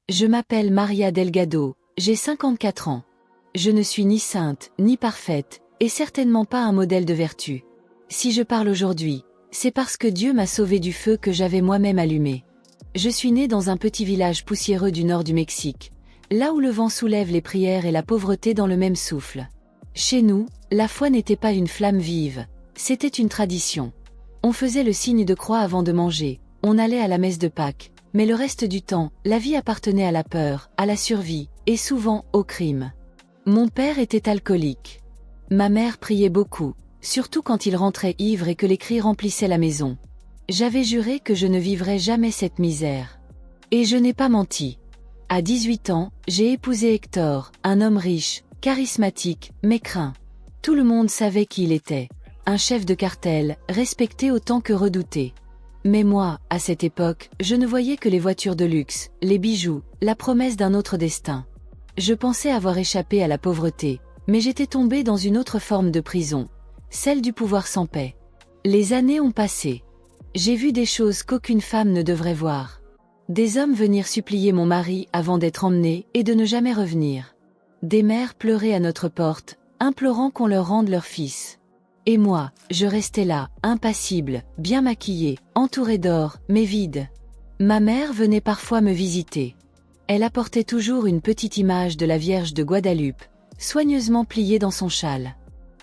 Je m'appelle Maria Delgado, j'ai 54 ans. Je ne suis ni sainte, ni parfaite, et certainement pas un modèle de vertu. Si je parle aujourd'hui, c'est parce que Dieu m'a sauvée du feu que j'avais moi-même allumé. Je suis née dans un petit village poussiéreux du nord du Mexique, là où le vent soulève les prières et la pauvreté dans le même souffle. Chez nous, la foi n'était pas une flamme vive, c'était une tradition. On faisait le signe de croix avant de manger, on allait à la messe de Pâques, mais le reste du temps, la vie appartenait à la peur, à la survie, et souvent, au crime. Mon père était alcoolique. Ma mère priait beaucoup, surtout quand il rentrait ivre et que les cris remplissaient la maison. J'avais juré que je ne vivrais jamais cette misère. Et je n'ai pas menti. À 18 ans, j'ai épousé Hector, un homme riche, charismatique, mais craint. Tout le monde savait qui il était. Un chef de cartel, respecté autant que redouté. Mais moi, à cette époque, je ne voyais que les voitures de luxe, les bijoux, la promesse d'un autre destin. Je pensais avoir échappé à la pauvreté, mais j'étais tombée dans une autre forme de prison, celle du pouvoir sans paix. Les années ont passé. J'ai vu des choses qu'aucune femme ne devrait voir. Des hommes venir supplier mon mari avant d'être emmenés et de ne jamais revenir. Des mères pleurer à notre porte, implorant qu'on leur rende leur fils. Et moi, je restais là, impassible, bien maquillée, entourée d'or, mais vide. Ma mère venait parfois me visiter. Elle apportait toujours une petite image de la Vierge de Guadalupe, soigneusement pliée dans son châle.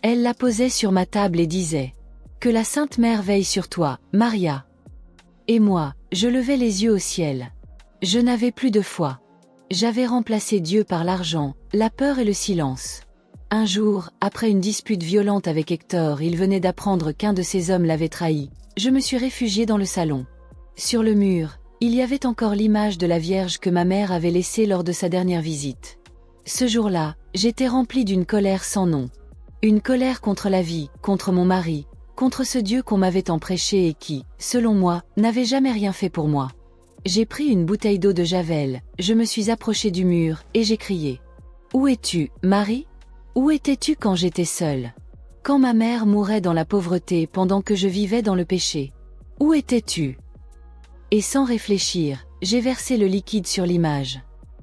Elle la posait sur ma table et disait « Que la Sainte Mère veille sur toi, Maria ». Et moi, je levais les yeux au ciel. Je n'avais plus de foi. J'avais remplacé Dieu par l'argent, la peur et le silence. Un jour, après une dispute violente avec Hector, il venait d'apprendre qu'un de ses hommes l'avait trahi. Je me suis réfugiée dans le salon. Sur le mur, il y avait encore l'image de la Vierge que ma mère avait laissée lors de sa dernière visite. Ce jour-là, j'étais remplie d'une colère sans nom. Une colère contre la vie, contre mon mari, contre ce Dieu qu'on m'avait tant prêché et qui, selon moi, n'avait jamais rien fait pour moi. J'ai pris une bouteille d'eau de Javel, je me suis approchée du mur, et j'ai crié. « Où es-tu, Marie ? Où étais-tu quand j'étais seule ? Quand ma mère mourait dans la pauvreté pendant que je vivais dans le péché ? Où étais-tu » Et sans réfléchir, j'ai versé le liquide sur l'image.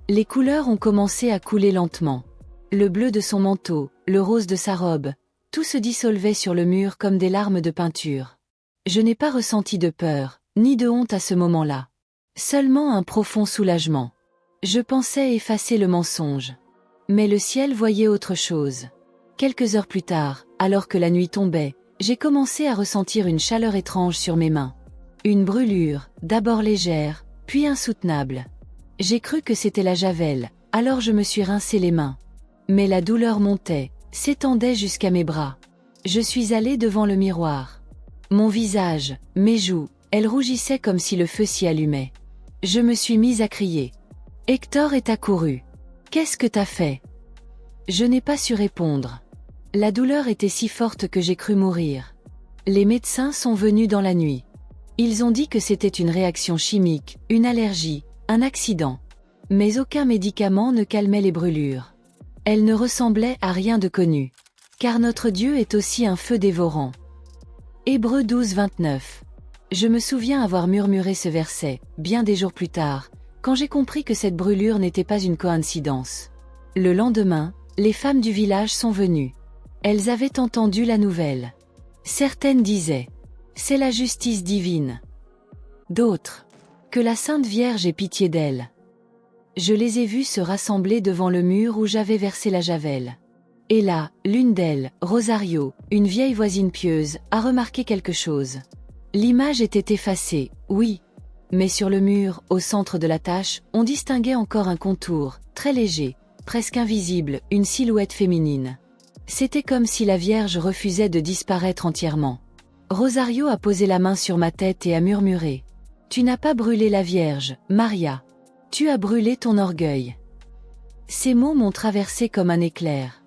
Les couleurs ont commencé à couler lentement. Le bleu de son manteau, le rose de sa robe, tout se dissolvait sur le mur comme des larmes de peinture. Je n'ai pas ressenti de peur, ni de honte à ce moment-là. Seulement un profond soulagement. Je pensais effacer le mensonge. Mais le ciel voyait autre chose. Quelques heures plus tard, alors que la nuit tombait, j'ai commencé à ressentir une chaleur étrange sur mes mains. Une brûlure, d'abord légère, puis insoutenable. J'ai cru que c'était la javel, alors je me suis rincé les mains. Mais la douleur montait, s'étendait jusqu'à mes bras. Je suis allée devant le miroir. Mon visage, mes joues, elles rougissaient comme si le feu s'y allumait. Je me suis mise à crier. Hector est accouru. Qu'est-ce que t'as fait ? Je n'ai pas su répondre. La douleur était si forte que j'ai cru mourir. Les médecins sont venus dans la nuit. Ils ont dit que c'était une réaction chimique, une allergie, un accident. Mais aucun médicament ne calmait les brûlures. Elles ne ressemblaient à rien de connu. Car notre Dieu est aussi un feu dévorant. Hébreux 12, 29. Je me souviens avoir murmuré ce verset, bien des jours plus tard, quand j'ai compris que cette brûlure n'était pas une coïncidence. Le lendemain, les femmes du village sont venues. Elles avaient entendu la nouvelle. Certaines disaient « C'est la justice divine ». D'autres « Que la Sainte Vierge ait pitié d'elle ». Je les ai vues se rassembler devant le mur où j'avais versé la javel. Et là, l'une d'elles, Rosario, une vieille voisine pieuse, a remarqué quelque chose. L'image était effacée, oui. Mais sur le mur, au centre de la tache, on distinguait encore un contour, très léger, presque invisible, une silhouette féminine. C'était comme si la Vierge refusait de disparaître entièrement. Rosario a posé la main sur ma tête et a murmuré. « Tu n'as pas brûlé la Vierge, Maria. Tu as brûlé ton orgueil. » Ces mots m'ont traversé comme un éclair.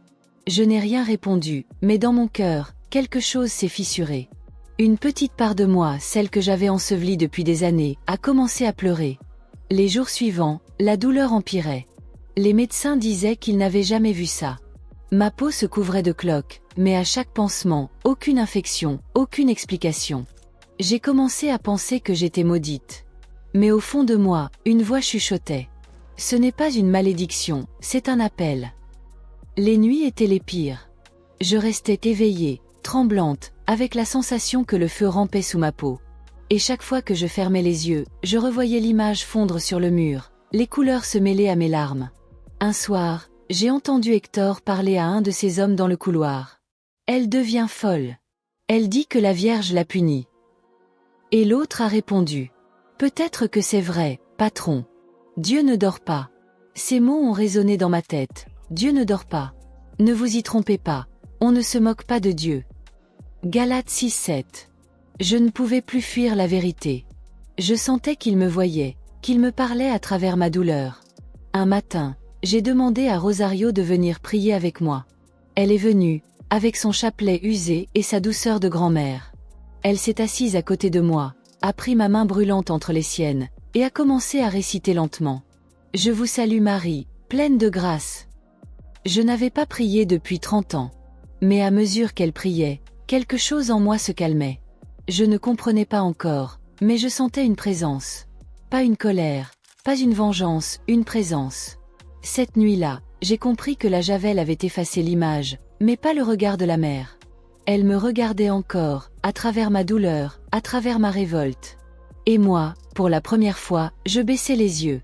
Je n'ai rien répondu, mais dans mon cœur, quelque chose s'est fissuré. Une petite part de moi, celle que j'avais ensevelie depuis des années, a commencé à pleurer. Les jours suivants, la douleur empirait. Les médecins disaient qu'ils n'avaient jamais vu ça. Ma peau se couvrait de cloques, mais à chaque pansement, aucune infection, aucune explication. J'ai commencé à penser que j'étais maudite. Mais au fond de moi, une voix chuchotait. Ce n'est pas une malédiction, c'est un appel. Les nuits étaient les pires. Je restais éveillée, tremblante, avec la sensation que le feu rampait sous ma peau. Et chaque fois que je fermais les yeux, je revoyais l'image fondre sur le mur, les couleurs se mêler à mes larmes. Un soir, j'ai entendu Hector parler à un de ces hommes dans le couloir. Elle devient folle. Elle dit que la Vierge l'a punie. Et l'autre a répondu. Peut-être que c'est vrai, patron. Dieu ne dort pas. Ces mots ont résonné dans ma tête. Dieu ne dort pas. Ne vous y trompez pas. On ne se moque pas de Dieu. Galates 6:7. Je ne pouvais plus fuir la vérité. Je sentais qu'il me voyait, qu'il me parlait à travers ma douleur. Un matin, j'ai demandé à Rosario de venir prier avec moi. Elle est venue, avec son chapelet usé et sa douceur de grand-mère. Elle s'est assise à côté de moi, a pris ma main brûlante entre les siennes, et a commencé à réciter lentement. Je vous salue Marie, pleine de grâce. Je n'avais pas prié depuis 30 ans. Mais à mesure qu'elle priait, quelque chose en moi se calmait. Je ne comprenais pas encore, mais je sentais une présence. Pas une colère, pas une vengeance, une présence. Cette nuit-là, j'ai compris que la javel avait effacé l'image, mais pas le regard de la mère. Elle me regardait encore, à travers ma douleur, à travers ma révolte. Et moi, pour la première fois, je baissais les yeux.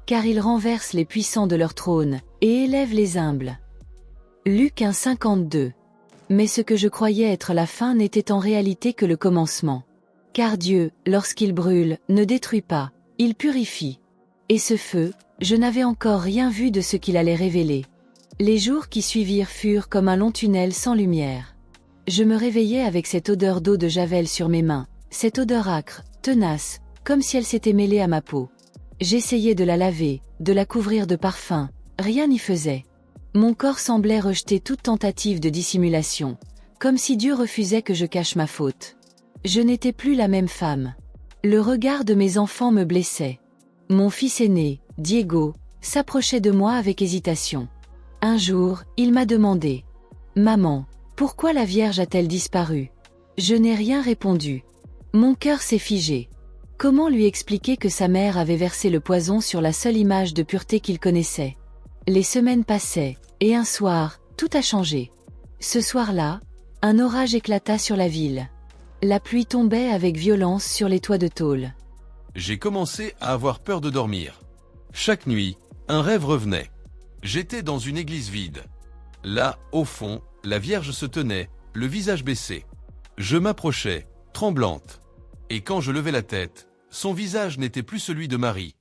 Car ils renversent les puissants de leur trône, et élèvent les humbles. Luc 1,52. Mais ce que je croyais être la fin n'était en réalité que le commencement. Car Dieu, lorsqu'il brûle, ne détruit pas, il purifie. Et ce feu, je n'avais encore rien vu de ce qu'il allait révéler. Les jours qui suivirent furent comme un long tunnel sans lumière. Je me réveillais avec cette odeur d'eau de javel sur mes mains, cette odeur âcre, tenace, comme si elle s'était mêlée à ma peau. J'essayais de la laver, de la couvrir de parfum, rien n'y faisait. Mon corps semblait rejeter toute tentative de dissimulation, comme si Dieu refusait que je cache ma faute. Je n'étais plus la même femme. Le regard de mes enfants me blessait. Mon fils aîné, Diego, s'approchait de moi avec hésitation. Un jour, il m'a demandé « Maman, pourquoi la Vierge a-t-elle disparu ?» Je n'ai rien répondu. Mon cœur s'est figé. Comment lui expliquer que sa mère avait versé le poison sur la seule image de pureté qu'il connaissait? Les semaines passaient, et un soir, tout a changé. Ce soir-là, un orage éclata sur la ville. La pluie tombait avec violence sur les toits de tôle. J'ai commencé à avoir peur de dormir. Chaque nuit, un rêve revenait. J'étais dans une église vide. Là, au fond, la Vierge se tenait, le visage baissé. Je m'approchais, tremblante. Et quand je levais la tête, son visage n'était plus celui de Marie,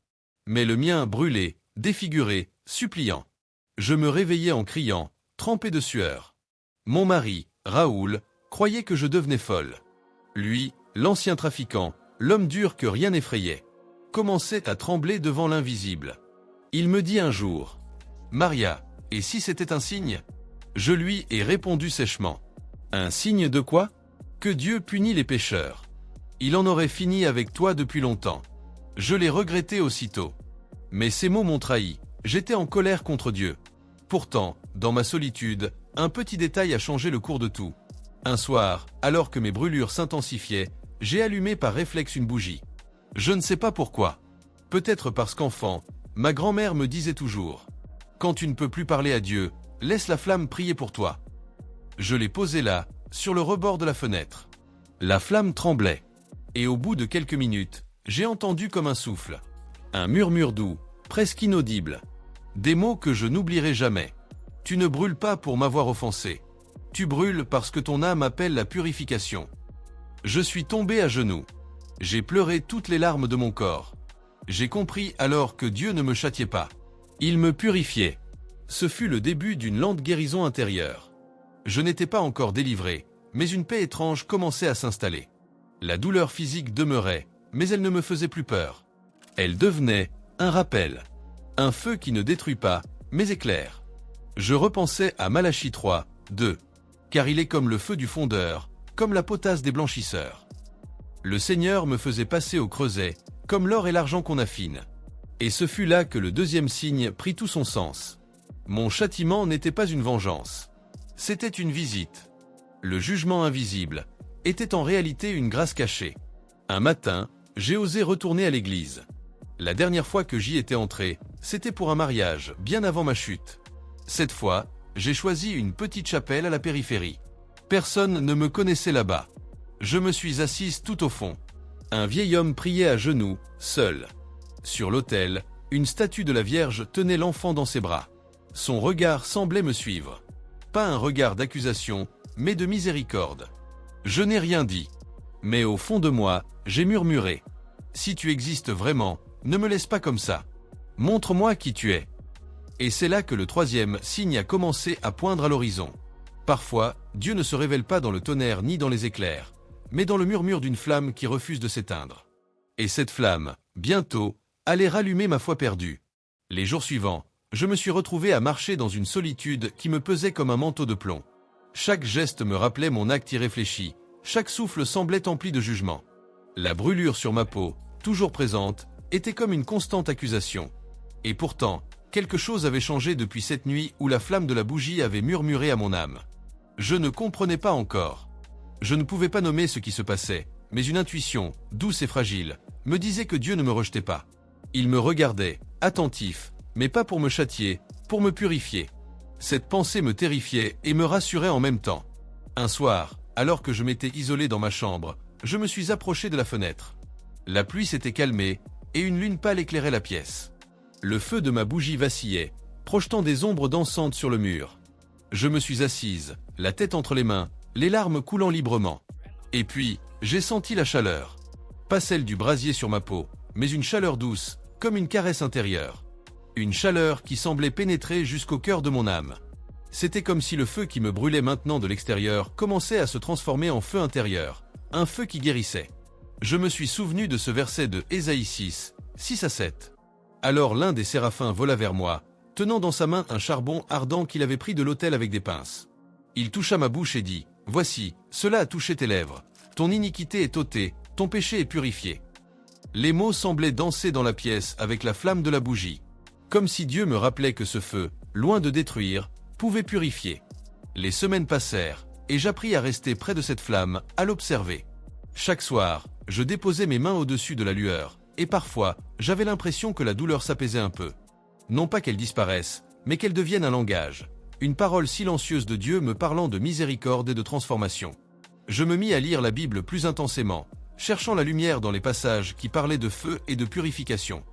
mais le mien brûlé, défiguré, suppliant. Je me réveillais en criant, trempé de sueur. Mon mari, Raoul, croyait que je devenais folle. Lui, l'ancien trafiquant, l'homme dur que rien n'effrayait, commençait à trembler devant l'invisible. Il me dit un jour, « Maria, et si c'était un signe ?» Je lui ai répondu sèchement, « Un signe de quoi ? Que Dieu punit les pécheurs. Il en aurait fini avec toi depuis longtemps. » Je l'ai regretté aussitôt. Mais ces mots m'ont trahi, j'étais en colère contre Dieu. Pourtant, dans ma solitude, un petit détail a changé le cours de tout. Un soir, alors que mes brûlures s'intensifiaient, j'ai allumé par réflexe une bougie. Je ne sais pas pourquoi. Peut-être parce qu'enfant, ma grand-mère me disait toujours « Quand tu ne peux plus parler à Dieu, laisse la flamme prier pour toi. » Je l'ai posée là, sur le rebord de la fenêtre. La flamme tremblait. Et au bout de quelques minutes, j'ai entendu comme un souffle. Un murmure doux, presque inaudible. Des mots que je n'oublierai jamais. Tu ne brûles pas pour m'avoir offensé. Tu brûles parce que ton âme appelle la purification. Je suis tombé à genoux. J'ai pleuré toutes les larmes de mon corps. J'ai compris alors que Dieu ne me châtiait pas. Il me purifiait. Ce fut le début d'une lente guérison intérieure. Je n'étais pas encore délivré, mais une paix étrange commençait à s'installer. La douleur physique demeurait, mais elle ne me faisait plus peur. Elle devenait un rappel. Un feu qui ne détruit pas, mais éclaire. Je repensais à Malachie 3, 2. Car il est comme le feu du fondeur, comme la potasse des blanchisseurs. Le Seigneur me faisait passer au creuset, comme l'or et l'argent qu'on affine. Et ce fut là que le deuxième signe prit tout son sens. Mon châtiment n'était pas une vengeance. C'était une visite. Le jugement invisible était en réalité une grâce cachée. Un matin, j'ai osé retourner à l'église. La dernière fois que j'y étais entré, c'était pour un mariage, bien avant ma chute. Cette fois, j'ai choisi une petite chapelle à la périphérie. Personne ne me connaissait là-bas. Je me suis assise tout au fond. Un vieil homme priait à genoux, seul. Sur l'autel, une statue de la Vierge tenait l'enfant dans ses bras. Son regard semblait me suivre. Pas un regard d'accusation, mais de miséricorde. Je n'ai rien dit. Mais au fond de moi, j'ai murmuré. Si tu existes vraiment, ne me laisse pas comme ça. Montre-moi qui tu es. Et c'est là que le troisième signe a commencé à poindre à l'horizon. Parfois, Dieu ne se révèle pas dans le tonnerre ni dans les éclairs, mais dans le murmure d'une flamme qui refuse de s'éteindre. Et cette flamme, bientôt, allait rallumer ma foi perdue. Les jours suivants, je me suis retrouvé à marcher dans une solitude qui me pesait comme un manteau de plomb. Chaque geste me rappelait mon acte irréfléchi, chaque souffle semblait empli de jugement. La brûlure sur ma peau, toujours présente, était comme une constante accusation. Et pourtant, quelque chose avait changé depuis cette nuit où la flamme de la bougie avait murmuré à mon âme. Je ne comprenais pas encore. Je ne pouvais pas nommer ce qui se passait, mais une intuition, douce et fragile, me disait que Dieu ne me rejetait pas. Il me regardait, attentif, mais pas pour me châtier, pour me purifier. Cette pensée me terrifiait et me rassurait en même temps. Un soir, alors que je m'étais isolé dans ma chambre, je me suis approché de la fenêtre. La pluie s'était calmée, et une lune pâle éclairait la pièce. Le feu de ma bougie vacillait, projetant des ombres dansantes sur le mur. Je me suis assise, la tête entre les mains, les larmes coulant librement. Et puis, j'ai senti la chaleur. Pas celle du brasier sur ma peau, mais une chaleur douce, comme une caresse intérieure. Une chaleur qui semblait pénétrer jusqu'au cœur de mon âme. C'était comme si le feu qui me brûlait maintenant de l'extérieur commençait à se transformer en feu intérieur, un feu qui guérissait. Je me suis souvenu de ce verset de Ésaïe 6, 6-7. Alors l'un des séraphins vola vers moi, tenant dans sa main un charbon ardent qu'il avait pris de l'autel avec des pinces. Il toucha ma bouche et dit, « Voici, cela a touché tes lèvres. Ton iniquité est ôtée, ton péché est purifié. » Les mots semblaient danser dans la pièce avec la flamme de la bougie. Comme si Dieu me rappelait que ce feu, loin de détruire, pouvait purifier. Les semaines passèrent, et j'appris à rester près de cette flamme, à l'observer. Chaque soir, je déposais mes mains au-dessus de la lueur, et parfois, j'avais l'impression que la douleur s'apaisait un peu. Non pas qu'elle disparaisse, mais qu'elle devienne un langage, une parole silencieuse de Dieu me parlant de miséricorde et de transformation. Je me mis à lire la Bible plus intensément, cherchant la lumière dans les passages qui parlaient de feu et de purification.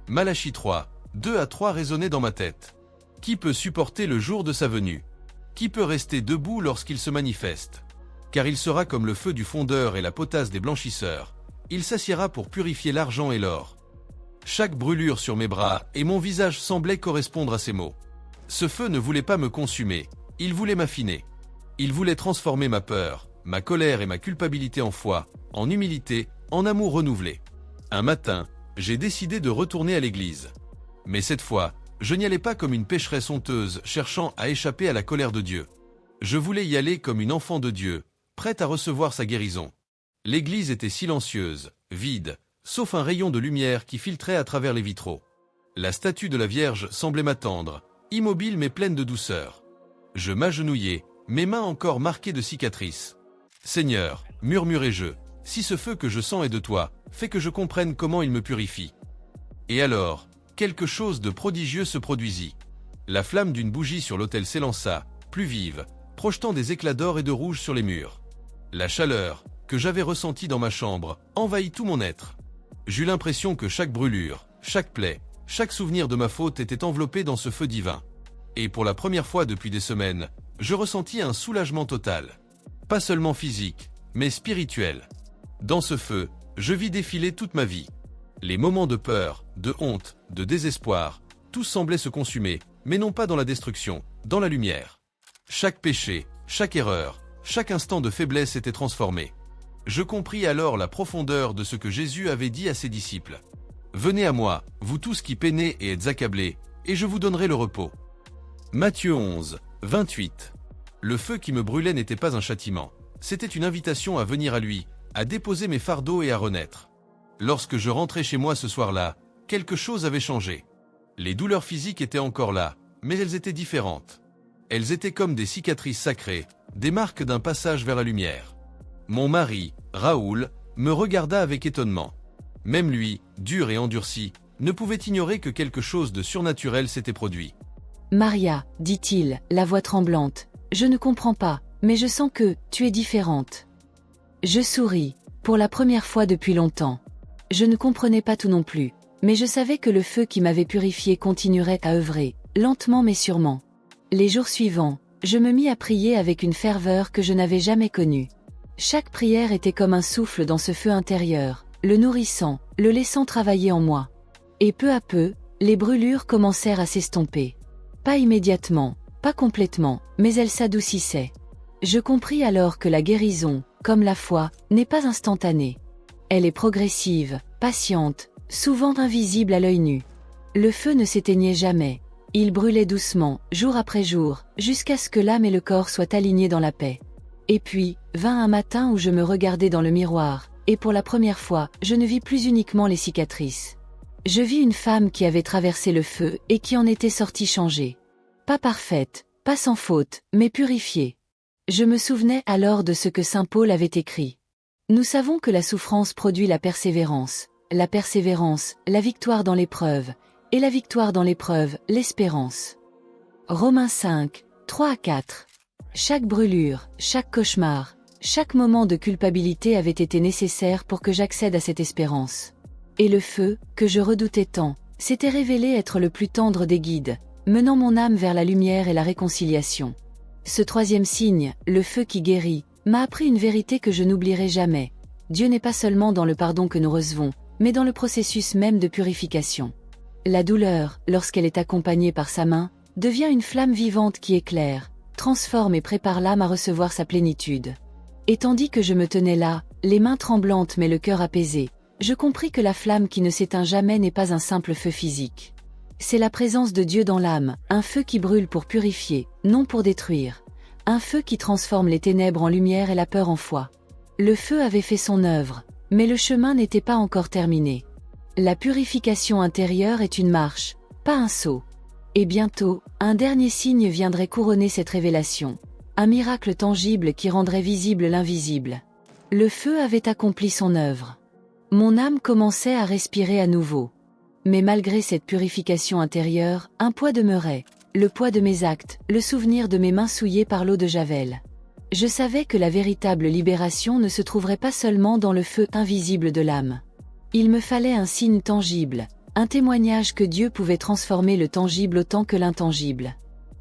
Malachie 3, 2-3 résonnait dans ma tête. Qui peut supporter le jour de sa venue? Qui peut rester debout lorsqu'il se manifeste? Car il sera comme le feu du fondeur et la potasse des blanchisseurs. Il s'assiera pour purifier l'argent et l'or. Chaque brûlure sur mes bras et mon visage semblait correspondre à ces mots. Ce feu ne voulait pas me consumer, il voulait m'affiner. Il voulait transformer ma peur, ma colère et ma culpabilité en foi, en humilité, en amour renouvelé. Un matin, j'ai décidé de retourner à l'église. Mais cette fois, je n'y allais pas comme une pécheresse honteuse cherchant à échapper à la colère de Dieu. Je voulais y aller comme une enfant de Dieu, prête à recevoir sa guérison. L'église était silencieuse, vide, sauf un rayon de lumière qui filtrait à travers les vitraux. La statue de la Vierge semblait m'attendre, immobile mais pleine de douceur. Je m'agenouillai, mes mains encore marquées de cicatrices. « Seigneur, murmurai-je, si ce feu que je sens est de toi, fais que je comprenne comment il me purifie. » Et alors, quelque chose de prodigieux se produisit. La flamme d'une bougie sur l'autel s'élança, plus vive, projetant des éclats d'or et de rouge sur les murs. La chaleur, que j'avais ressentie dans ma chambre, envahit tout mon être. J'eus l'impression que chaque brûlure, chaque plaie, chaque souvenir de ma faute était enveloppé dans ce feu divin. Et pour la première fois depuis des semaines, je ressentis un soulagement total. Pas seulement physique, mais spirituel. Dans ce feu, je vis défiler toute ma vie. Les moments de peur, de honte, de désespoir, tout semblait se consumer, mais non pas dans la destruction, dans la lumière. Chaque péché, chaque erreur, chaque instant de faiblesse était transformé. Je compris alors la profondeur de ce que Jésus avait dit à ses disciples. « Venez à moi, vous tous qui peinez et êtes accablés, et je vous donnerai le repos. » Matthieu 11, 28. Le feu qui me brûlait n'était pas un châtiment, c'était une invitation à venir à lui, à déposer mes fardeaux et à renaître. Lorsque je rentrais chez moi ce soir-là, quelque chose avait changé. Les douleurs physiques étaient encore là, mais elles étaient différentes. Elles étaient comme des cicatrices sacrées, des marques d'un passage vers la lumière. Mon mari, Raoul, me regarda avec étonnement. Même lui, dur et endurci, ne pouvait ignorer que quelque chose de surnaturel s'était produit. Maria, dit-il, la voix tremblante, je ne comprends pas, mais je sens que tu es différente. Je souris, pour la première fois depuis longtemps. Je ne comprenais pas tout non plus, mais je savais que le feu qui m'avait purifié continuerait à œuvrer, lentement mais sûrement. Les jours suivants, je me mis à prier avec une ferveur que je n'avais jamais connue. Chaque prière était comme un souffle dans ce feu intérieur, le nourrissant, le laissant travailler en moi. Et peu à peu, les brûlures commencèrent à s'estomper. Pas immédiatement, pas complètement, mais elles s'adoucissaient. Je compris alors que la guérison, comme la foi, n'est pas instantanée. Elle est progressive, patiente, souvent invisible à l'œil nu. Le feu ne s'éteignait jamais. Il brûlait doucement, jour après jour, jusqu'à ce que l'âme et le corps soient alignés dans la paix. Et puis, vint un matin où je me regardais dans le miroir, et pour la première fois, je ne vis plus uniquement les cicatrices. Je vis une femme qui avait traversé le feu et qui en était sortie changée. Pas parfaite, pas sans faute, mais purifiée. Je me souvenais alors de ce que saint Paul avait écrit. Nous savons que la souffrance produit la persévérance, la victoire dans l'épreuve, et la victoire dans l'épreuve, l'espérance. Romains 5, 3-4. Chaque brûlure, chaque cauchemar, chaque moment de culpabilité avait été nécessaire pour que j'accède à cette espérance. Et le feu, que je redoutais tant, s'était révélé être le plus tendre des guides, menant mon âme vers la lumière et la réconciliation. Ce troisième signe, le feu qui guérit, m'a appris une vérité que je n'oublierai jamais. Dieu n'est pas seulement dans le pardon que nous recevons, mais dans le processus même de purification. La douleur, lorsqu'elle est accompagnée par sa main, devient une flamme vivante qui éclaire, transforme et prépare l'âme à recevoir sa plénitude. Et tandis que je me tenais là, les mains tremblantes mais le cœur apaisé, je compris que la flamme qui ne s'éteint jamais n'est pas un simple feu physique. C'est la présence de Dieu dans l'âme, un feu qui brûle pour purifier, non pour détruire. Un feu qui transforme les ténèbres en lumière et la peur en foi. Le feu avait fait son œuvre, mais le chemin n'était pas encore terminé. La purification intérieure est une marche, pas un saut. Et bientôt, un dernier signe viendrait couronner cette révélation. Un miracle tangible qui rendrait visible l'invisible. Le feu avait accompli son œuvre. Mon âme commençait à respirer à nouveau. Mais malgré cette purification intérieure, un poids demeurait. Le poids de mes actes, le souvenir de mes mains souillées par l'eau de Javel. Je savais que la véritable libération ne se trouverait pas seulement dans le feu invisible de l'âme. Il me fallait un signe tangible, un témoignage que Dieu pouvait transformer le tangible autant que l'intangible.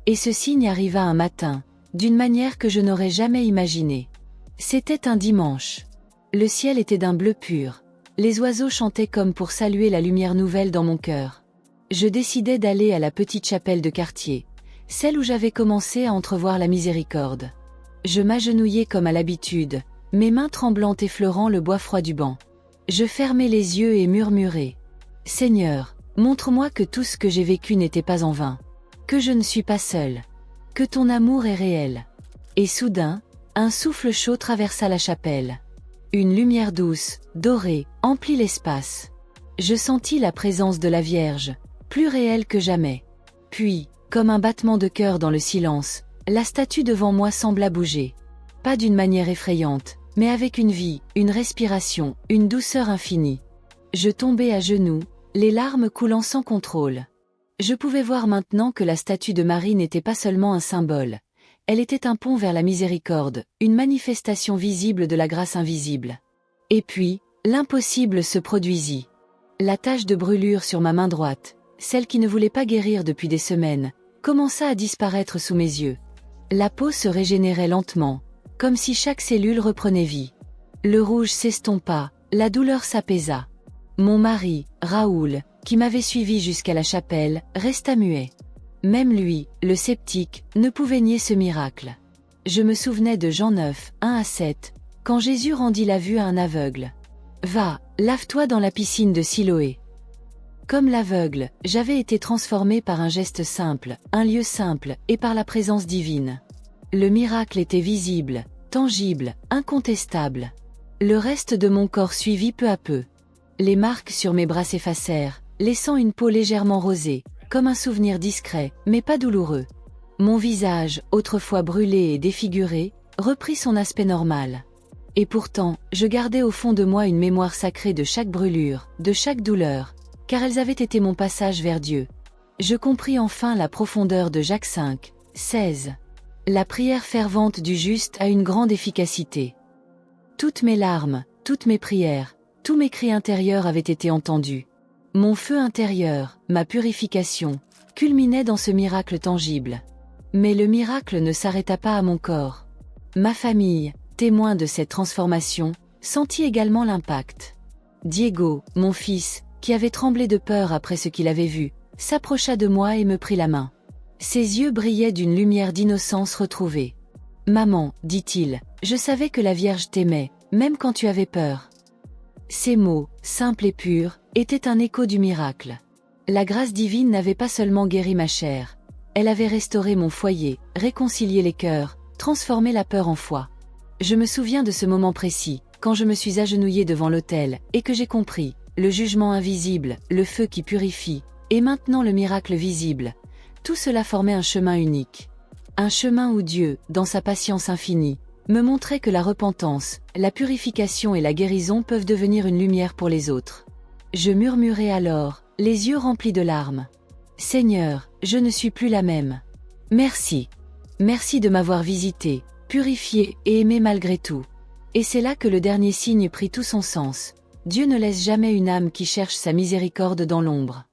Et ce signe arriva un matin, d'une manière que je n'aurais jamais imaginée. C'était un dimanche. Le ciel était d'un bleu pur. Les oiseaux chantaient comme pour saluer la lumière nouvelle dans mon cœur. Je décidai d'aller à la petite chapelle de quartier, celle où j'avais commencé à entrevoir la miséricorde. Je m'agenouillai comme à l'habitude, mes mains tremblantes effleurant le bois froid du banc. Je fermai les yeux et murmurai. « Seigneur, montre-moi que tout ce que j'ai vécu n'était pas en vain. Que je ne suis pas seul. Que ton amour est réel. » Et soudain, un souffle chaud traversa la chapelle. Une lumière douce, dorée, emplit l'espace. Je sentis la présence de la Vierge, plus réelle que jamais. Puis, comme un battement de cœur dans le silence, la statue devant moi sembla bouger. Pas d'une manière effrayante, mais avec une vie, une respiration, une douceur infinie. Je tombai à genoux, les larmes coulant sans contrôle. Je pouvais voir maintenant que la statue de Marie n'était pas seulement un symbole. Elle était un pont vers la miséricorde, une manifestation visible de la grâce invisible. Et puis, l'impossible se produisit. La tache de brûlure sur ma main droite, celle qui ne voulait pas guérir depuis des semaines, commença à disparaître sous mes yeux. La peau se régénérait lentement, comme si chaque cellule reprenait vie. Le rouge s'estompa, la douleur s'apaisa. Mon mari, Raoul, qui m'avait suivi jusqu'à la chapelle, resta muet. Même lui, le sceptique, ne pouvait nier ce miracle. Je me souvenais de Jean 9, 1-7, quand Jésus rendit la vue à un aveugle. « Va, lave-toi dans la piscine de Siloé. » Comme l'aveugle, j'avais été transformé par un geste simple, un lieu simple, et par la présence divine. Le miracle était visible, tangible, incontestable. Le reste de mon corps suivit peu à peu. Les marques sur mes bras s'effacèrent, laissant une peau légèrement rosée, comme un souvenir discret, mais pas douloureux. Mon visage, autrefois brûlé et défiguré, reprit son aspect normal. Et pourtant, je gardais au fond de moi une mémoire sacrée de chaque brûlure, de chaque douleur. car elles avaient été mon passage vers Dieu. Je compris enfin la profondeur de Jacques 5, 16. La prière fervente du juste a une grande efficacité. Toutes mes larmes, toutes mes prières, tous mes cris intérieurs avaient été entendus. Mon feu intérieur, ma purification, culminaient dans ce miracle tangible. Mais le miracle ne s'arrêta pas à mon corps. Ma famille, témoin de cette transformation, sentit également l'impact. Diego, mon fils, qui avait tremblé de peur après ce qu'il avait vu, s'approcha de moi et me prit la main. Ses yeux brillaient d'une lumière d'innocence retrouvée. « Maman, dit-il, je savais que la Vierge t'aimait, même quand tu avais peur. » Ces mots, simples et purs, étaient un écho du miracle. La grâce divine n'avait pas seulement guéri ma chair, elle avait restauré mon foyer, réconcilié les cœurs, transformé la peur en foi. Je me souviens de ce moment précis, quand je me suis agenouillée devant l'autel, et que j'ai compris, le jugement invisible, le feu qui purifie, et maintenant le miracle visible. Tout cela formait un chemin unique. Un chemin où Dieu, dans sa patience infinie, me montrait que la repentance, la purification et la guérison peuvent devenir une lumière pour les autres. Je murmurai alors, les yeux remplis de larmes. « Seigneur, je ne suis plus la même. Merci. Merci de m'avoir visité, purifié et aimé malgré tout. » Et c'est là que le dernier signe prit tout son sens. Dieu ne laisse jamais une âme qui cherche sa miséricorde dans l'ombre.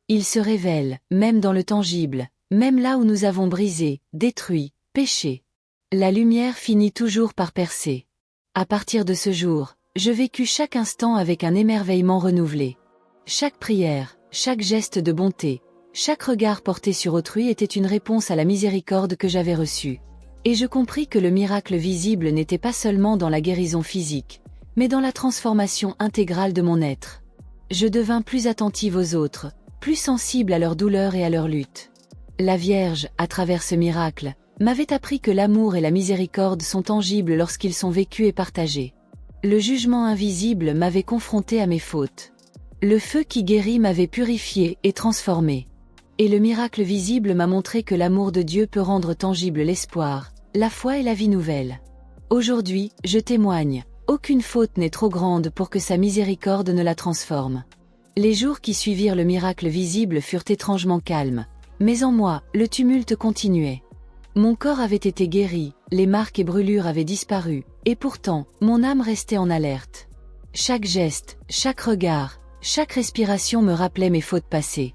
Il se révèle, même dans le tangible, même là où nous avons brisé, détruit, péché. La lumière finit toujours par percer. À partir de ce jour, je vécus chaque instant avec un émerveillement renouvelé. Chaque prière, chaque geste de bonté, chaque regard porté sur autrui était une réponse à la miséricorde que j'avais reçue. Et je compris que le miracle visible n'était pas seulement dans la guérison physique, mais dans la transformation intégrale de mon être. Je devins plus attentive aux autres, plus sensible à leurs douleurs et à leurs luttes. La Vierge, à travers ce miracle, m'avait appris que l'amour et la miséricorde sont tangibles lorsqu'ils sont vécus et partagés. Le jugement invisible m'avait confronté à mes fautes. Le feu qui guérit m'avait purifié et transformé. Et le miracle visible m'a montré que l'amour de Dieu peut rendre tangible l'espoir, la foi et la vie nouvelle. Aujourd'hui, je témoigne, aucune faute n'est trop grande pour que sa miséricorde ne la transforme. Les jours qui suivirent le miracle visible furent étrangement calmes, mais en moi, le tumulte continuait. Mon corps avait été guéri, les marques et brûlures avaient disparu, et pourtant, mon âme restait en alerte. Chaque geste, chaque regard, chaque respiration me rappelait mes fautes passées.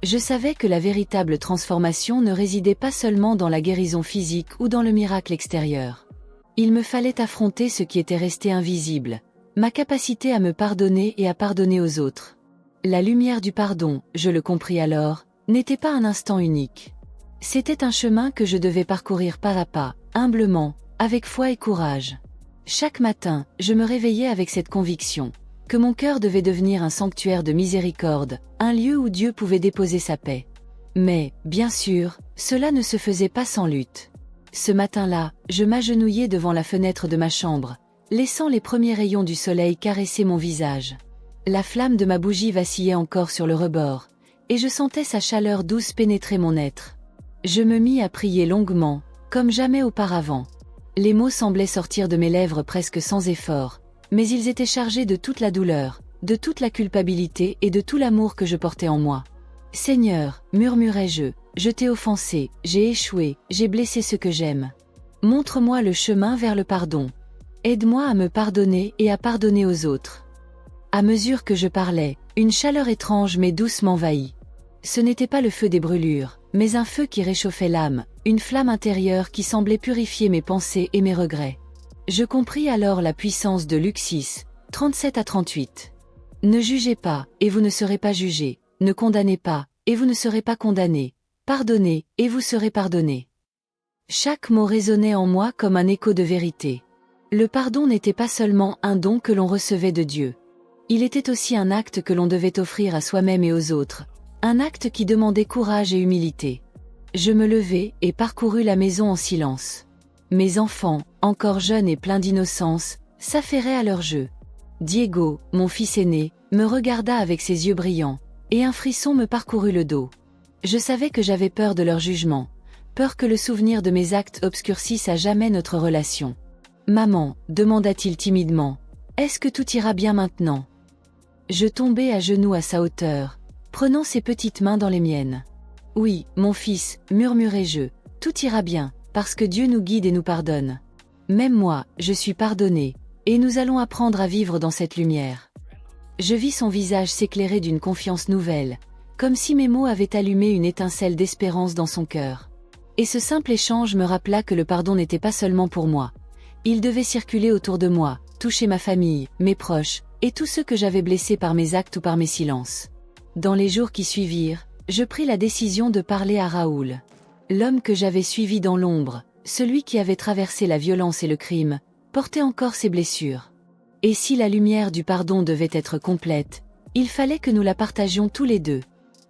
Je savais que la véritable transformation ne résidait pas seulement dans la guérison physique ou dans le miracle extérieur. Il me fallait affronter ce qui était resté invisible, ma capacité à me pardonner et à pardonner aux autres. La lumière du pardon, je le compris alors, n'était pas un instant unique. C'était un chemin que je devais parcourir pas à pas, humblement, avec foi et courage. Chaque matin, je me réveillais avec cette conviction, que mon cœur devait devenir un sanctuaire de miséricorde, un lieu où Dieu pouvait déposer sa paix. Mais, bien sûr, cela ne se faisait pas sans lutte. Ce matin-là, je m'agenouillais devant la fenêtre de ma chambre, laissant les premiers rayons du soleil caresser mon visage. La flamme de ma bougie vacillait encore sur le rebord, et je sentais sa chaleur douce pénétrer mon être. Je me mis à prier longuement, comme jamais auparavant. Les mots semblaient sortir de mes lèvres presque sans effort, mais ils étaient chargés de toute la douleur, de toute la culpabilité et de tout l'amour que je portais en moi. « Seigneur, murmurais-je, je t'ai offensé, j'ai échoué, j'ai blessé ceux que j'aime. Montre-moi le chemin vers le pardon. Aide-moi à me pardonner et à pardonner aux autres. » À mesure que je parlais, une chaleur étrange mais douce m'envahit. Ce n'était pas le feu des brûlures, mais un feu qui réchauffait l'âme, une flamme intérieure qui semblait purifier mes pensées et mes regrets. Je compris alors la puissance de Luc 6, 37-38. Ne jugez pas, et vous ne serez pas jugés. Ne condamnez pas, et vous ne serez pas condamnés. Pardonnez, et vous serez pardonnés. Chaque mot résonnait en moi comme un écho de vérité. Le pardon n'était pas seulement un don que l'on recevait de Dieu. Il était aussi un acte que l'on devait offrir à soi-même et aux autres, un acte qui demandait courage et humilité. Je me levai et parcourus la maison en silence. Mes enfants, encore jeunes et pleins d'innocence, s'affairaient à leur jeu. Diego, mon fils aîné, me regarda avec ses yeux brillants, et un frisson me parcourut le dos. Je savais que j'avais peur de leur jugement, peur que le souvenir de mes actes obscurcisse à jamais notre relation. « Maman, demanda-t-il timidement, est-ce que tout ira bien maintenant ?» Je tombai à genoux à sa hauteur, prenant ses petites mains dans les miennes. Oui, mon fils, murmurai-je, tout ira bien, parce que Dieu nous guide et nous pardonne. Même moi, je suis pardonné, et nous allons apprendre à vivre dans cette lumière. Je vis son visage s'éclairer d'une confiance nouvelle, comme si mes mots avaient allumé une étincelle d'espérance dans son cœur. Et ce simple échange me rappela que le pardon n'était pas seulement pour moi. Il devait circuler autour de moi, toucher ma famille, mes proches, et tous ceux que j'avais blessés par mes actes ou par mes silences. Dans les jours qui suivirent, je pris la décision de parler à Raoul. L'homme que j'avais suivi dans l'ombre, celui qui avait traversé la violence et le crime, portait encore ses blessures. Et si la lumière du pardon devait être complète, il fallait que nous la partagions tous les deux.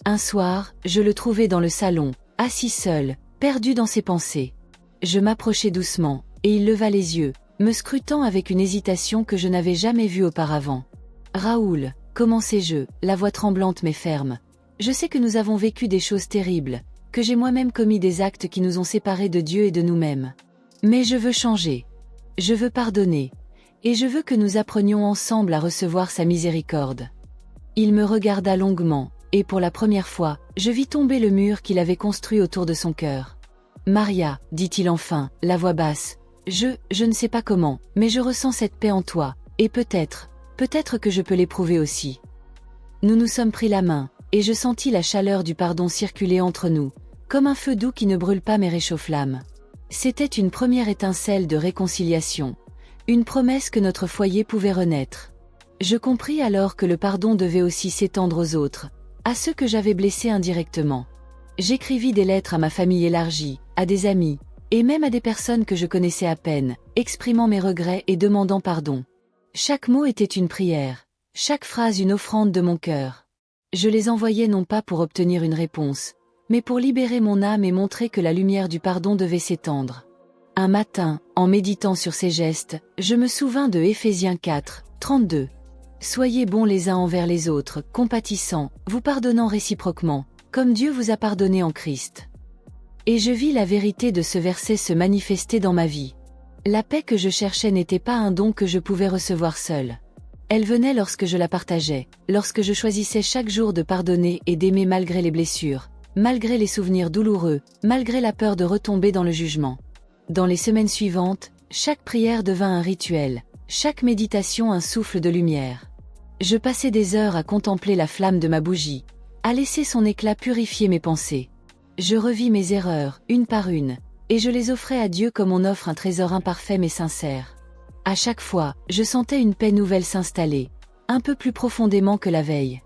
Un soir, je le trouvai dans le salon, assis seul, perdu dans ses pensées. Je m'approchai doucement, et il leva les yeux, me scrutant avec une hésitation que je n'avais jamais vue auparavant. « Raoul, commençai-je, la voix tremblante mais ferme. Je sais que nous avons vécu des choses terribles, que j'ai moi-même commis des actes qui nous ont séparés de Dieu et de nous-mêmes. Mais je veux changer. Je veux pardonner. Et je veux que nous apprenions ensemble à recevoir sa miséricorde. » Il me regarda longuement, et pour la première fois, je vis tomber le mur qu'il avait construit autour de son cœur. « Maria, dit-il enfin, la voix basse, je ne sais pas comment, mais je ressens cette paix en toi, et peut-être que je peux l'éprouver aussi. » Nous nous sommes pris la main, et je sentis la chaleur du pardon circuler entre nous, comme un feu doux qui ne brûle pas mais réchauffe l'âme. C'était une première étincelle de réconciliation, une promesse que notre foyer pouvait renaître. Je compris alors que le pardon devait aussi s'étendre aux autres, à ceux que j'avais blessés indirectement. J'écrivis des lettres à ma famille élargie, à des amis, et même à des personnes que je connaissais à peine, exprimant mes regrets et demandant pardon. Chaque mot était une prière, chaque phrase une offrande de mon cœur. Je les envoyais non pas pour obtenir une réponse, mais pour libérer mon âme et montrer que la lumière du pardon devait s'étendre. Un matin, en méditant sur ces gestes, je me souvins de Éphésiens 4, 32. « Soyez bons les uns envers les autres, compatissants, vous pardonnant réciproquement, comme Dieu vous a pardonné en Christ. » Et je vis la vérité de ce verset se manifester dans ma vie. La paix que je cherchais n'était pas un don que je pouvais recevoir seul. Elle venait lorsque je la partageais, lorsque je choisissais chaque jour de pardonner et d'aimer malgré les blessures, malgré les souvenirs douloureux, malgré la peur de retomber dans le jugement. Dans les semaines suivantes, chaque prière devint un rituel, chaque méditation un souffle de lumière. Je passais des heures à contempler la flamme de ma bougie, à laisser son éclat purifier mes pensées. Je revis mes erreurs, une par une, et je les offrais à Dieu comme on offre un trésor imparfait mais sincère. À chaque fois, je sentais une paix nouvelle s'installer, un peu plus profondément que la veille.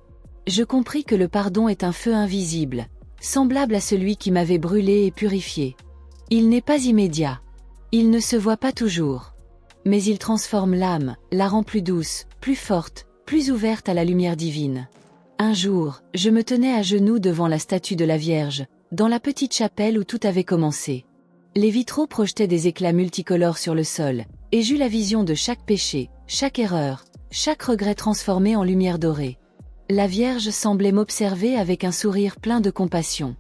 Je compris que le pardon est un feu invisible, semblable à celui qui m'avait brûlé et purifié. Il n'est pas immédiat. Il ne se voit pas toujours. Mais il transforme l'âme, la rend plus douce, plus forte, plus ouverte à la lumière divine. Un jour, je me tenais à genoux devant la statue de la Vierge, dans la petite chapelle où tout avait commencé. Les vitraux projetaient des éclats multicolores sur le sol, et j'eus la vision de chaque péché, chaque erreur, chaque regret transformé en lumière dorée. La Vierge semblait m'observer avec un sourire plein de compassion.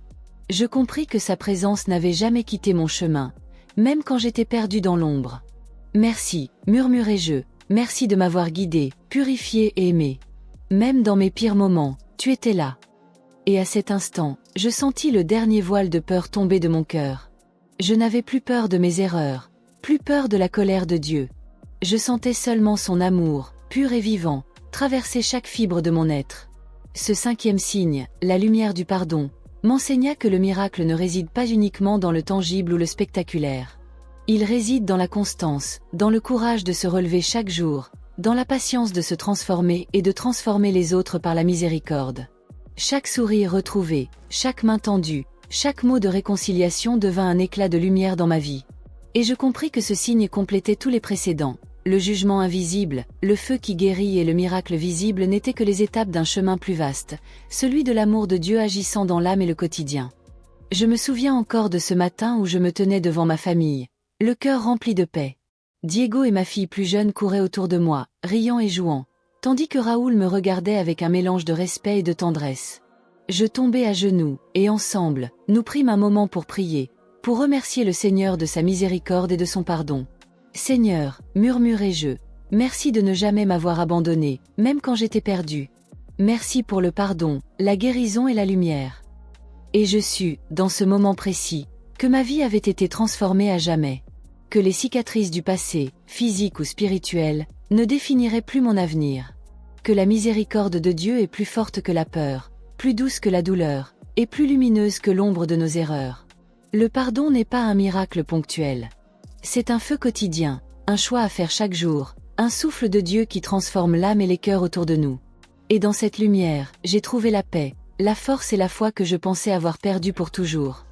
Je compris que sa présence n'avait jamais quitté mon chemin, même quand j'étais perdu dans l'ombre. « Merci, murmurai-je, merci de m'avoir guidé, purifié et aimé. Même dans mes pires moments, tu étais là. » Et à cet instant, je sentis le dernier voile de peur tomber de mon cœur. Je n'avais plus peur de mes erreurs, plus peur de la colère de Dieu. Je sentais seulement son amour, pur et vivant, traverser chaque fibre de mon être. Ce cinquième signe, la lumière du pardon, m'enseigna que le miracle ne réside pas uniquement dans le tangible ou le spectaculaire. Il réside dans la constance, dans le courage de se relever chaque jour, dans la patience de se transformer et de transformer les autres par la miséricorde. Chaque sourire retrouvé, chaque main tendue, chaque mot de réconciliation devint un éclat de lumière dans ma vie. Et je compris que ce signe complétait tous les précédents. Le jugement invisible, le feu qui guérit et le miracle visible n'étaient que les étapes d'un chemin plus vaste, celui de l'amour de Dieu agissant dans l'âme et le quotidien. Je me souviens encore de ce matin où je me tenais devant ma famille, le cœur rempli de paix. Diego et ma fille plus jeune couraient autour de moi, riant et jouant, tandis que Raoul me regardait avec un mélange de respect et de tendresse. Je tombai à genoux, et ensemble, nous prîmes un moment pour prier, pour remercier le Seigneur de sa miséricorde et de son pardon. « Seigneur, murmurai-je, merci de ne jamais m'avoir abandonné, même quand j'étais perdu. Merci pour le pardon, la guérison et la lumière. Et je sus, dans ce moment précis, que ma vie avait été transformée à jamais. Que les cicatrices du passé, physiques ou spirituelles, ne définiraient plus mon avenir. Que la miséricorde de Dieu est plus forte que la peur, plus douce que la douleur, et plus lumineuse que l'ombre de nos erreurs. Le pardon n'est pas un miracle ponctuel. C'est un feu quotidien, un choix à faire chaque jour, un souffle de Dieu qui transforme l'âme et les cœurs autour de nous. Et dans cette lumière, j'ai trouvé la paix, la force et la foi que je pensais avoir perdues pour toujours.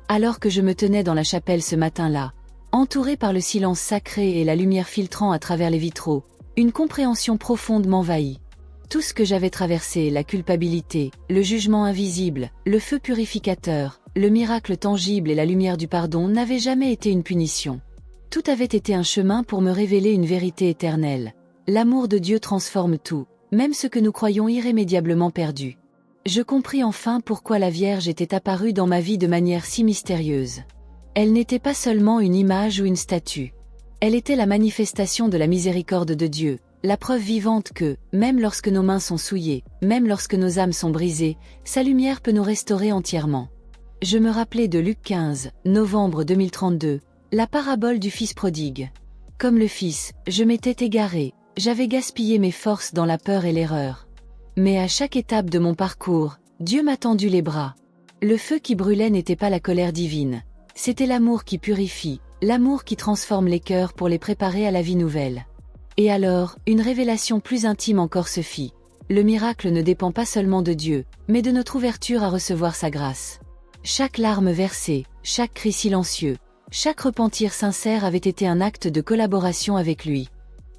Alors que je me tenais dans la chapelle ce matin-là, entouré par le silence sacré et la lumière filtrant à travers les vitraux, une compréhension profonde m'envahit. Tout ce que j'avais traversé, la culpabilité, le jugement invisible, le feu purificateur, le miracle tangible et la lumière du pardon n'avaient jamais été une punition. Tout avait été un chemin pour me révéler une vérité éternelle. L'amour de Dieu transforme tout, même ce que nous croyons irrémédiablement perdu. Je compris enfin pourquoi la Vierge était apparue dans ma vie de manière si mystérieuse. Elle n'était pas seulement une image ou une statue. Elle était la manifestation de la miséricorde de Dieu, la preuve vivante que, même lorsque nos mains sont souillées, même lorsque nos âmes sont brisées, sa lumière peut nous restaurer entièrement. Je me rappelais de Luc 15, novembre 2032, la parabole du fils prodigue. Comme le fils, je m'étais égaré, j'avais gaspillé mes forces dans la peur et l'erreur. Mais à chaque étape de mon parcours, Dieu m'a tendu les bras. Le feu qui brûlait n'était pas la colère divine. C'était l'amour qui purifie, l'amour qui transforme les cœurs pour les préparer à la vie nouvelle. Et alors, une révélation plus intime encore se fit. Le miracle ne dépend pas seulement de Dieu, mais de notre ouverture à recevoir sa grâce. Chaque larme versée, chaque cri silencieux, chaque repentir sincère avait été un acte de collaboration avec lui.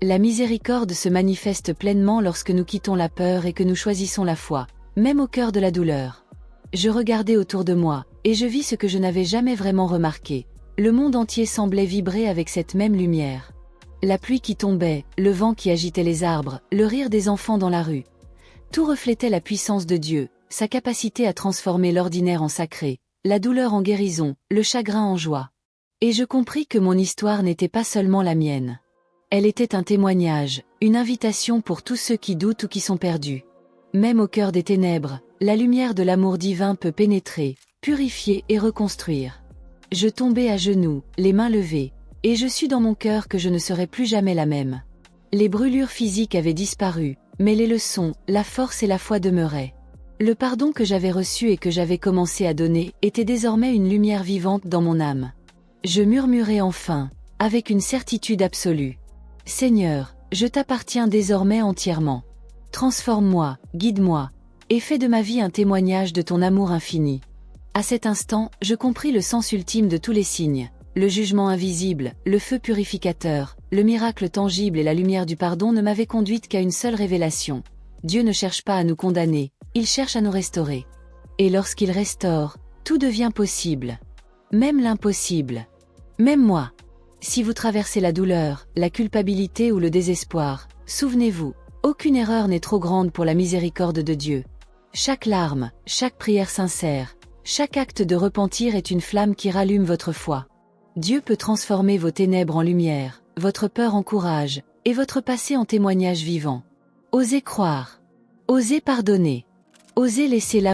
La miséricorde se manifeste pleinement lorsque nous quittons la peur et que nous choisissons la foi, même au cœur de la douleur. Je regardais autour de moi, et je vis ce que je n'avais jamais vraiment remarqué. Le monde entier semblait vibrer avec cette même lumière. La pluie qui tombait, le vent qui agitait les arbres, le rire des enfants dans la rue. Tout reflétait la puissance de Dieu, sa capacité à transformer l'ordinaire en sacré, la douleur en guérison, le chagrin en joie. Et je compris que mon histoire n'était pas seulement la mienne. Elle était un témoignage, une invitation pour tous ceux qui doutent ou qui sont perdus. Même au cœur des ténèbres, la lumière de l'amour divin peut pénétrer, purifier et reconstruire. Je tombai à genoux, les mains levées, et je sus dans mon cœur que je ne serais plus jamais la même. Les brûlures physiques avaient disparu, mais les leçons, la force et la foi demeuraient. Le pardon que j'avais reçu et que j'avais commencé à donner était désormais une lumière vivante dans mon âme. Je murmurai enfin, avec une certitude absolue. Seigneur, je t'appartiens désormais entièrement. Transforme-moi, guide-moi, et fais de ma vie un témoignage de ton amour infini. À cet instant, je compris le sens ultime de tous les signes. Le jugement invisible, le feu purificateur, le miracle tangible et la lumière du pardon ne m'avaient conduite qu'à une seule révélation. Dieu ne cherche pas à nous condamner, il cherche à nous restaurer. Et lorsqu'il restaure, tout devient possible. Même l'impossible. Même moi. Si vous traversez la douleur, la culpabilité ou le désespoir, souvenez-vous, aucune erreur n'est trop grande pour la miséricorde de Dieu. Chaque larme, chaque prière sincère, chaque acte de repentir est une flamme qui rallume votre foi. Dieu peut transformer vos ténèbres en lumière, votre peur en courage, et votre passé en témoignage vivant. Osez croire. Osez pardonner. Osez laisser